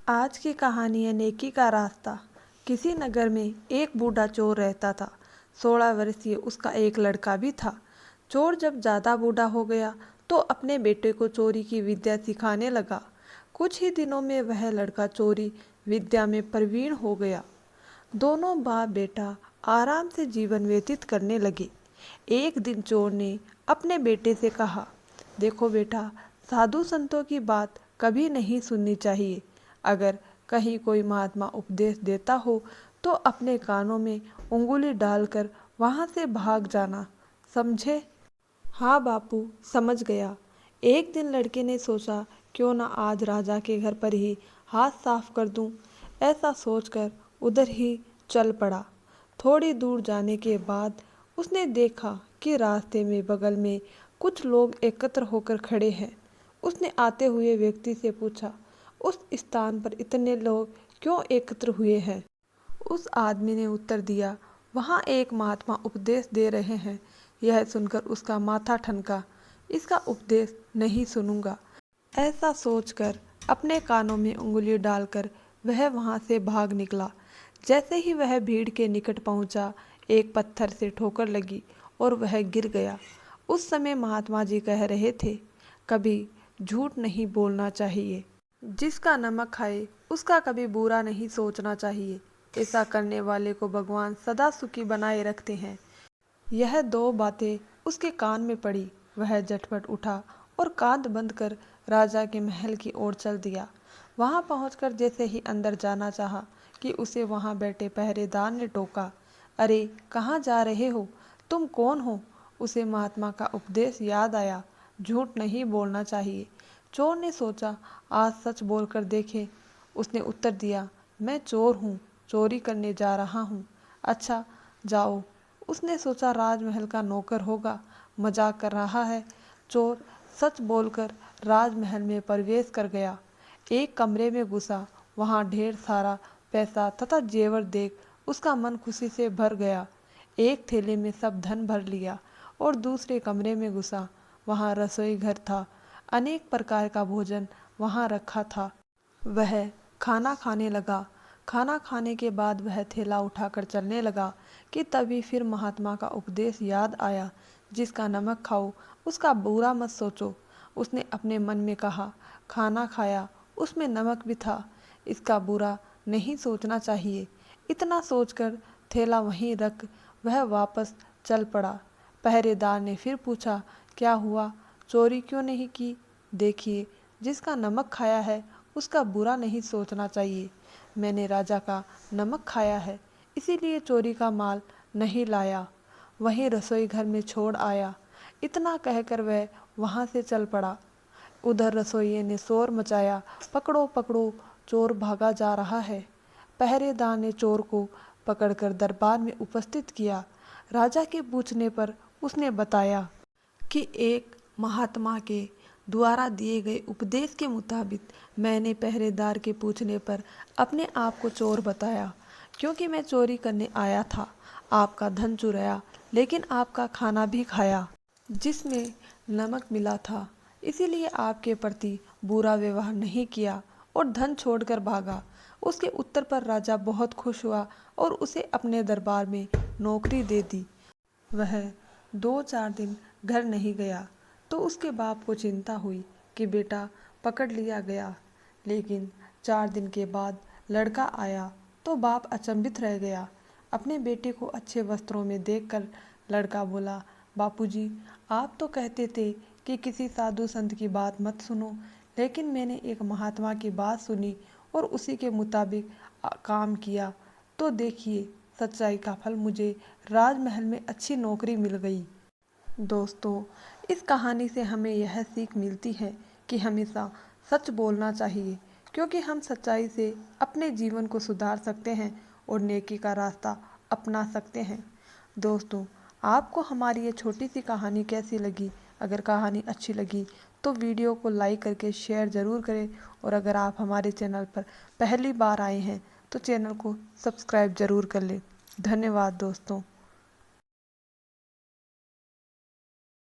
आज की कहानी है नेकी का रास्ता। किसी नगर में एक बूढ़ा चोर रहता था। 16 वर्षीय उसका एक लड़का भी था। चोर जब ज़्यादा बूढ़ा हो गया तो अपने बेटे को चोरी की विद्या सिखाने लगा। कुछ ही दिनों में वह लड़का चोरी विद्या में प्रवीण हो गया। दोनों बाप बेटा आराम से जीवन व्यतीत करने लगे। एक दिन चोर ने अपने बेटे से कहा, देखो बेटा, साधु संतों की बात कभी नहीं सुननी चाहिए। अगर कहीं कोई महात्मा उपदेश देता हो तो अपने कानों में उंगली डालकर वहां से भाग जाना, समझे? हाँ बापू, समझ गया। एक दिन लड़के ने सोचा, क्यों ना आज राजा के घर पर ही हाथ साफ कर दूं। ऐसा सोचकर उधर ही चल पड़ा। थोड़ी दूर जाने के बाद उसने देखा कि रास्ते में बगल में कुछ लोग एकत्र होकर खड़े हैं। उसने आते हुए व्यक्ति से पूछा, उस स्थान पर इतने लोग क्यों एकत्र हुए हैं? उस आदमी ने उत्तर दिया, वहाँ एक महात्मा उपदेश दे रहे हैं। यह सुनकर उसका माथा ठनका। इसका उपदेश नहीं सुनूंगा। ऐसा सोचकर अपने कानों में उंगली डालकर वह वहाँ से भाग निकला। जैसे ही वह भीड़ के निकट पहुँचा, एक पत्थर से ठोकर लगी और वह गिर गया। उस समय महात्मा जी कह रहे थे, कभी झूठ नहीं बोलना चाहिए। जिसका नमक खाए उसका कभी बुरा नहीं सोचना चाहिए। ऐसा करने वाले को भगवान सदा सुखी बनाए रखते हैं। यह दो बातें उसके कान में पड़ी। वह झटपट उठा और कान बंद कर राजा के महल की ओर चल दिया। वहां पहुंचकर जैसे ही अंदर जाना चाहा कि उसे वहां बैठे पहरेदार ने टोका, अरे कहाँ जा रहे हो? तुम कौन हो? उसे महात्मा का उपदेश याद आया, झूठ नहीं बोलना चाहिए। चोर ने सोचा, आज सच बोलकर देखे। उसने उत्तर दिया, मैं चोर हूँ, चोरी करने जा रहा हूँ। अच्छा जाओ। उसने सोचा राजमहल का नौकर होगा, मजाक कर रहा है। चोर सच बोलकर राजमहल में प्रवेश कर गया। एक कमरे में घुसा। वहाँ ढेर सारा पैसा तथा जेवर देख उसका मन खुशी से भर गया। एक थैले में सब धन भर लिया और दूसरे कमरे में घुसा। वहाँ रसोई घर था। अनेक प्रकार का भोजन वहाँ रखा था। वह खाना खाने लगा। खाना खाने के बाद वह थैला उठाकर चलने लगा कि तभी फिर महात्मा का उपदेश याद आया, जिसका नमक खाओ उसका बुरा मत सोचो। उसने अपने मन में कहा, खाना खाया उसमें नमक भी था, इसका बुरा नहीं सोचना चाहिए। इतना सोचकर थैला वहीं रख वह वापस चल पड़ा। पहरेदार ने फिर पूछा, क्या हुआ, चोरी क्यों नहीं की? देखिए, जिसका नमक खाया है उसका बुरा नहीं सोचना चाहिए। मैंने राजा का नमक खाया है, इसीलिए चोरी का माल नहीं लाया, वहीं रसोई घर में छोड़ आया। इतना कहकर वह वहां से चल पड़ा। उधर रसोइये ने शोर मचाया, पकड़ो पकड़ो, चोर भागा जा रहा है। पहरेदार ने चोर को पकड़कर दरबार में उपस्थित किया। राजा के पूछने पर उसने बताया कि एक महात्मा के द्वारा दिए गए उपदेश के मुताबिक मैंने पहरेदार के पूछने पर अपने आप को चोर बताया, क्योंकि मैं चोरी करने आया था। आपका धन चुराया, लेकिन आपका खाना भी खाया जिसमें नमक मिला था। इसीलिए आपके प्रति बुरा व्यवहार नहीं किया और धन छोड़कर भागा। उसके उत्तर पर राजा बहुत खुश हुआ और उसे अपने दरबार में नौकरी दे दी। वह 2-4 दिन घर नहीं गया तो उसके बाप को चिंता हुई कि बेटा पकड़ लिया गया। लेकिन 4 दिन के बाद लड़का आया तो बाप अचंभित रह गया। अपने बेटे को अच्छे वस्त्रों में देखकर लड़का बोला, बापूजी, आप तो कहते थे कि किसी साधु संत की बात मत सुनो, लेकिन मैंने एक महात्मा की बात सुनी और उसी के मुताबिक काम किया, तो देखिए सच्चाई का फल मुझे राजमहल में अच्छी नौकरी मिल गई। दोस्तों, इस कहानी से हमें यह सीख मिलती है कि हमेशा सच बोलना चाहिए, क्योंकि हम सच्चाई से अपने जीवन को सुधार सकते हैं और नेकी का रास्ता अपना सकते हैं। दोस्तों, आपको हमारी ये छोटी सी कहानी कैसी लगी? अगर कहानी अच्छी लगी तो वीडियो को लाइक करके शेयर ज़रूर करें, और अगर आप हमारे चैनल पर पहली बार आए हैं तो चैनल को सब्सक्राइब ज़रूर कर लें। धन्यवाद दोस्तों।